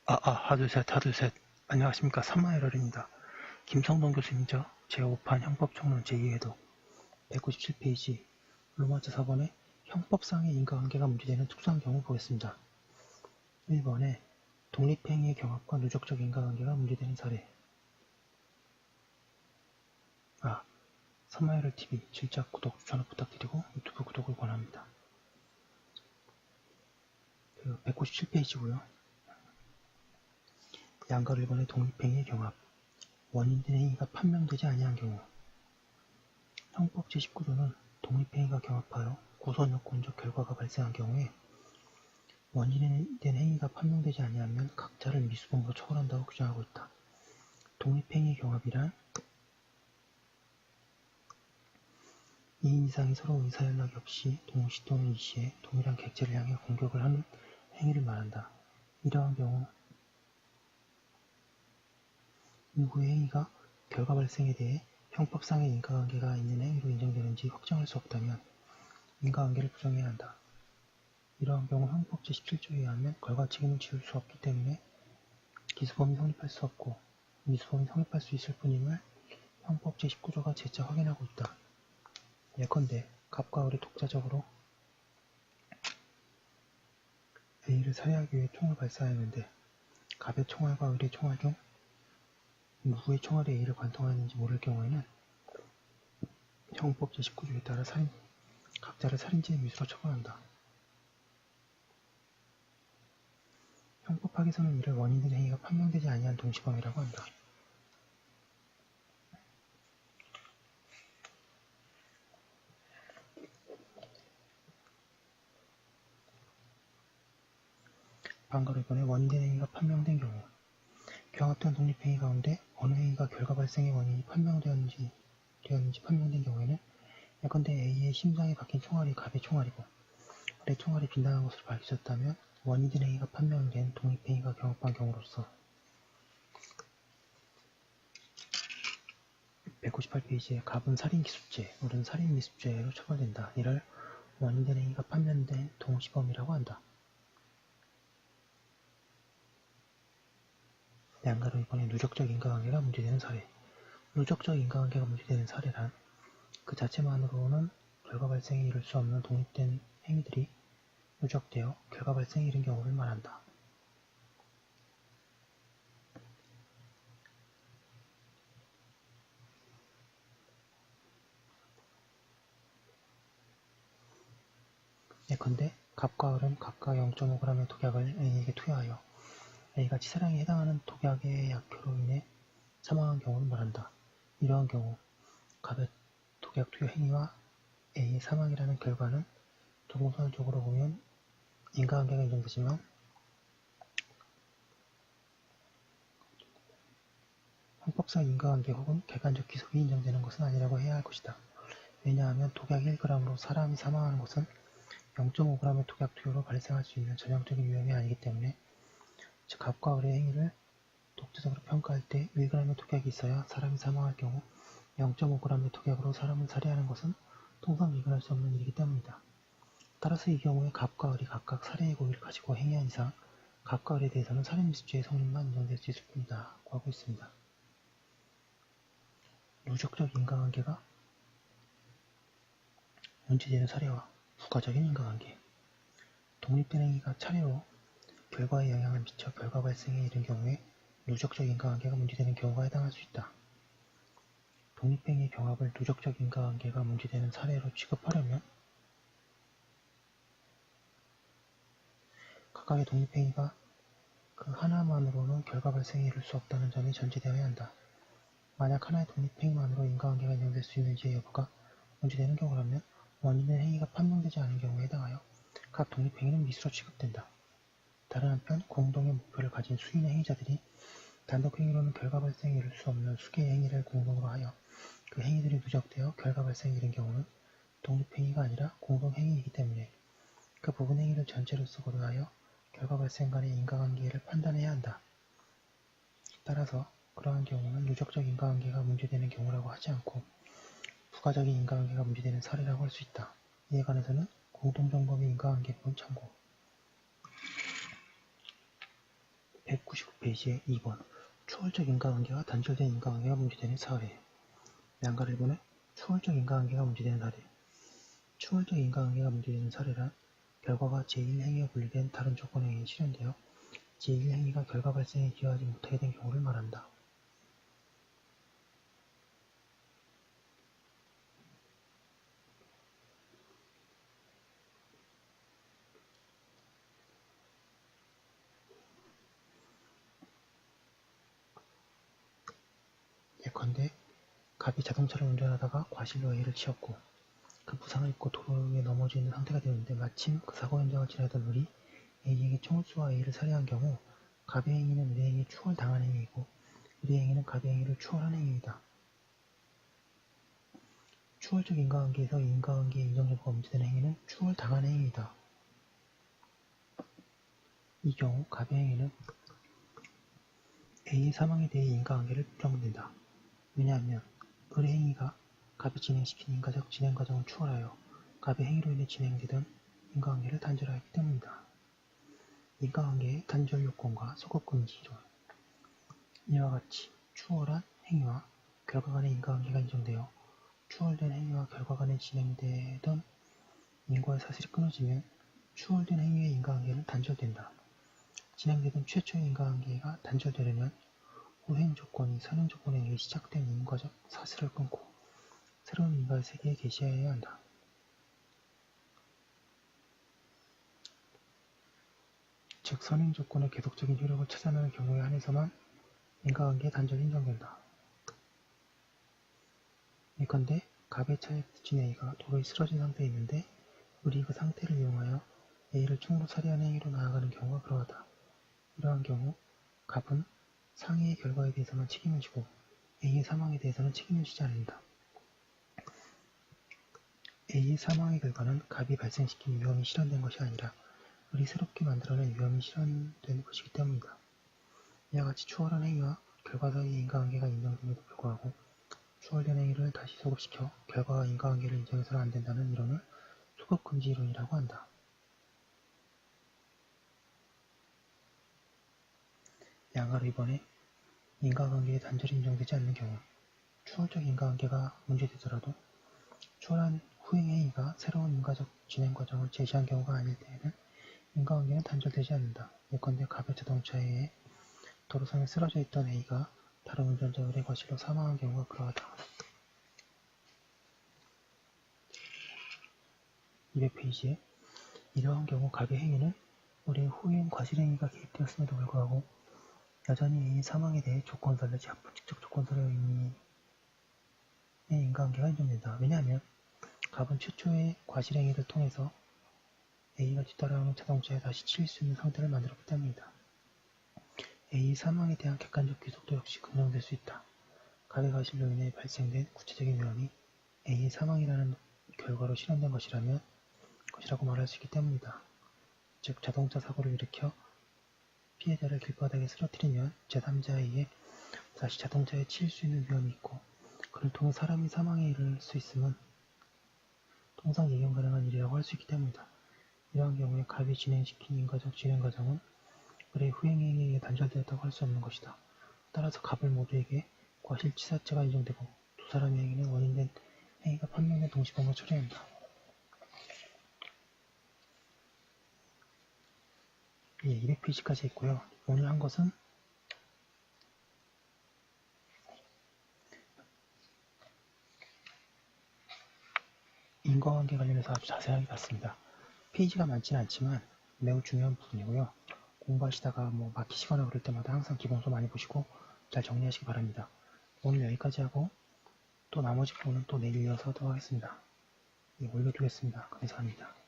하둘셋, 하둘셋. 안녕하십니까. 삼마에럴입니다. 김성동 교수님이죠. 제5판 형법총론 제2회독 197페이지 로마자 4번에 형법상의 인과관계가 문제되는 특수한 경우 보겠습니다. 1번에 독립행위의 경합과 누적적 인과관계가 문제되는 사례. 삼마에럴TV 질작, 구독, 추천 부탁드리고 유튜브 구독을 권합니다. 197페이지고요. 양가 1번의 독립행위의 경합. 원인된 행위가 판명되지 아니한 경우. 형법 제19조는 독립행위가 경합하여 구선요건적 결과가 발생한 경우에 원인된 행위가 판명되지 아니하면 각자를 미수범으로 처벌한다고 규정하고 있다. 독립행위 경합이란 2인 이상이 서로 의사연락이 없이 동시 또는 일시에 동일한 객체를 향해 공격을 하는 행위를 말한다. 이러한 경우 누구의 행위가 결과 발생에 대해 형법상의 인과관계가 있는 행위로 인정되는지 확정할 수 없다면 인과관계를 부정해야 한다. 이러한 경우 형법 제17조에 의하면 결과 책임을 지을 수 없기 때문에 기수범이 성립할 수 없고 미수범이 성립할 수 있을 뿐임을 형법 제19조가 재차 확인하고 있다. 예컨대 갑과 을이 독자적으로 A를 살해하기 위해 총을 발사하였는데 갑의 총알과 을의 총알 중 누구의 총알이 A를 관통하였는지 모를 경우에는 형법 제19조에 따라 각자를 살인죄의 미수로 처벌한다. 형법학에서는 이를 원인된 행위가 판명되지 아니한 동시범이라고 한다. 방가로 이번에 원인된 행위가 판명된 경우 경합된 독립행위 가운데 어느 행위가 결과 발생의 원인이 판명되었는지 판명된 경우에는 예컨대 A의 심장에 박힌 총알이 갑의 총알이고 을의 총알이 빗나간 것으로 밝혀졌다면 원인된 행위가 판명된 독립행위가 경합한 경우로서 198페이지에 갑은 살인기습죄, 을은 살인미습죄로 처벌된다. 이를 원인된 행위가 판명된 동시범이라고 한다. 양가로 이번에 누적적 인과관계가 문제되는 사례. 누적적 인과관계가 문제되는 사례란 그 자체만으로는 결과 발생에 이를 수 없는 독립된 행위들이 누적되어 결과 발생에 이른 경우를 말한다. 예컨대 갑과 을은 각각 0.5g의 독약을 A에게 투여하여 A가 치사량에 해당하는 독약의 약효로 인해 사망한 경우를 말한다. 이러한 경우 갑의 독약 투여 행위와 A의 사망이라는 결과는 동선적으로 보면 인과관계가 인정되지만 형법상 인과관계 혹은 객관적 기속이 인정되는 것은 아니라고 해야 할 것이다. 왜냐하면 독약 1g으로 사람이 사망하는 것은 0.5g의 독약 투여로 발생할 수 있는 전형적인 위험이 아니기 때문에 즉 갑과 을의 행위를 독자적으로 평가할 때 1g의 독약이 있어야 사람이 사망할 경우 0.5g의 독약으로 사람을 살해하는 것은 통상 미근할 수 없는 일이기 때문이다. 따라서 이 경우에 갑과 을이 각각 살해의 고의를 가지고 행위한 이상 갑과 을에 대해서는 살인미수죄의 성립만 인정될 수 있을 뿐이다. 고 하고 있습니다. 누적적 인과관계가 문제되는 사례와 부가적인 인과관계. 독립된 행위가 차례로 결과에 영향을 미쳐 결과 발생에 이른 경우에 누적적 인과관계가 문제되는 경우가 해당할 수 있다. 독립행위 경합을 누적적 인과관계가 문제되는 사례로 취급하려면 각각의 독립행위가 그 하나만으로는 결과 발생에 이를 수 없다는 점이 전제되어야 한다. 만약 하나의 독립행위만으로 인과관계가 인정될 수 있는지의 여부가 문제되는 경우라면 원인된 행위가 판명되지 않은 경우에 해당하여 각 독립행위는 미수로 취급된다. 다른 한편 공동의 목표를 가진 수인의 행위자들이 단독행위로는 결과 발생에 이를 수 없는 수개의 행위를 공동으로 하여 그 행위들이 누적되어 결과 발생에 이른 경우는 독립행위가 아니라 공동행위이기 때문에 그 부분 행위를 전체로서 고려하여 결과 발생 간의 인과관계를 판단해야 한다. 따라서 그러한 경우는 누적적 인과관계가 문제되는 경우라고 하지 않고 부가적인 인과관계가 문제되는 사례라고 할 수 있다. 이에 관해서는 공동정범의 인과관계본 참고. 199페이지에 2번 초월적 인과관계와 단절된 인과관계가 문제되는 사례. 양가를 보내 초월적 인과관계가 문제되는 사례. 초월적 인과관계가 문제되는 사례란 결과가 제1행위와 분리된 다른 조건에 의해 실현되어 제1행위가 결과 발생에 기여하지 못하게 된 경우를 말한다. 예컨대 갑이 자동차를 운전하다가 과실로 A를 치었고 그 부상을 입고 도로 위에 넘어져 있는 상태가 되었는데 마침 그 사고 현장을 지나던 우리 A에게 총을 쏘아 A를 살해한 경우 갑의 행위는 의의 행위에 추월당한 행위이고 의의 행위는 갑의 행위를 추월한 행위이다. 추월적 인과관계에서 이 인과관계의 인정 여부가 문제되는 행위는 추월당한 행위이다. 이 경우 갑의 행위는 A의 사망에 대해 인과관계를 부정된다. 왜냐하면 을의 행위가 갑이 진행시킨 인과적 진행과정을 추월하여 갑의 행위로 인해 진행되던 인과관계를 단절하였기 때문이다. 인과관계의 단절 요건과 소급금지론. 이와 같이 추월한 행위와 결과 간의 인과관계가 인정되어 추월된 행위와 결과 간에 진행되던 인과의 사슬이 끊어지면 추월된 행위의 인과관계는 단절된다. 진행되던 최초의 인과관계가 단절되려면 후행 조건이 선행 조건에 의해 시작된 인과적 사슬을 끊고 새로운 인과의 세계에 개시해야 한다. 즉 선행 조건의 계속적인 효력을 찾아내는 경우에 한해서만 인과관계의 단절이 인정된다. 예컨대 갑의 차에 부딪힌 A가 도로에 쓰러진 상태에 있는데 을이 그 상태를 이용하여 A를 총으로 살해하는 행위로 나아가는 경우가 그러하다. 이러한 경우 갑은 상해의 결과에 대해서만 책임을 지고 A의 사망에 대해서는 책임을 지지 않는다. A의 사망의 결과는 갑이 발생시킨 위험이 실현된 것이 아니라 을이 새롭게 만들어낸 위험이 실현된 것이기 때문이다. 이와 같이 추월한 행위와 결과 사이의 인과관계가 인정됨에도 불구하고 추월된 행위를 다시 소급시켜 결과와 인과관계를 인정해서는 안 된다는 이론을 소급금지 이론이라고 한다. 양가로 이번에 인과관계의 단절이 인정되지 않는 경우 추월적 인과관계가 문제되더라도 추월한 후행 행위가 새로운 인과적 진행 과정을 제시한 경우가 아닐 때에는 인과관계는 단절되지 않는다. 예컨대 갑의 자동차에 의해 도로상에 쓰러져 있던 A가 다른 운전자 을의 과실로 사망한 경우가 그러하다. 200페이지에 이러한 경우 갑의 행위는 을의 후행 과실행위가 개입되었음에도 불구하고 여전히 A의 사망에 대해 조건설 내지 합법직접 조건설의 의미의 인과관계가 인정된다. 왜냐하면 갑은 최초의 과실행위를 통해서 A가 뒤따라오는 자동차에 다시 치일 수 있는 상태를 만들었기 때문이다. A의 사망에 대한 객관적 귀속도 역시 긍정될 수 있다. 갑의 과실로 인해 발생된 구체적인 위험이 A의 사망이라는 결과로 실현된 것이라고 말할 수 있기 때문이다. 즉 자동차 사고를 일으켜 피해자를 길바닥에 쓰러뜨리면 제3자에 의해 다시 자동차에 치일 수 있는 위험이 있고 그를 통해 사람이 사망에 이를 수 있음은 통상 예견 가능한 일이라고 할 수 있기 때문이다. 이러한 경우에 갑이 진행시킨 인과적 진행 과정은 을의 후행행위에 의해 단절되었다고 할 수 없는 것이다. 따라서 갑을 모두에게 과실치사죄가 인정되고 두 사람의 행위는 원인된 행위가 판명된 동시범으로 처리한다. 예, 200페이지까지 했고요. 오늘 한 것은 인과관계 관련해서 아주 자세하게 봤습니다. 페이지가 많지는 않지만 매우 중요한 부분이고요. 공부하시다가 막히시거나 그럴 때마다 항상 기본서 많이 보시고 잘 정리하시기 바랍니다. 오늘 여기까지 하고 또 나머지 부분은 또 내일 이어서 하도록 하겠습니다. 예, 올려두겠습니다. 감사합니다.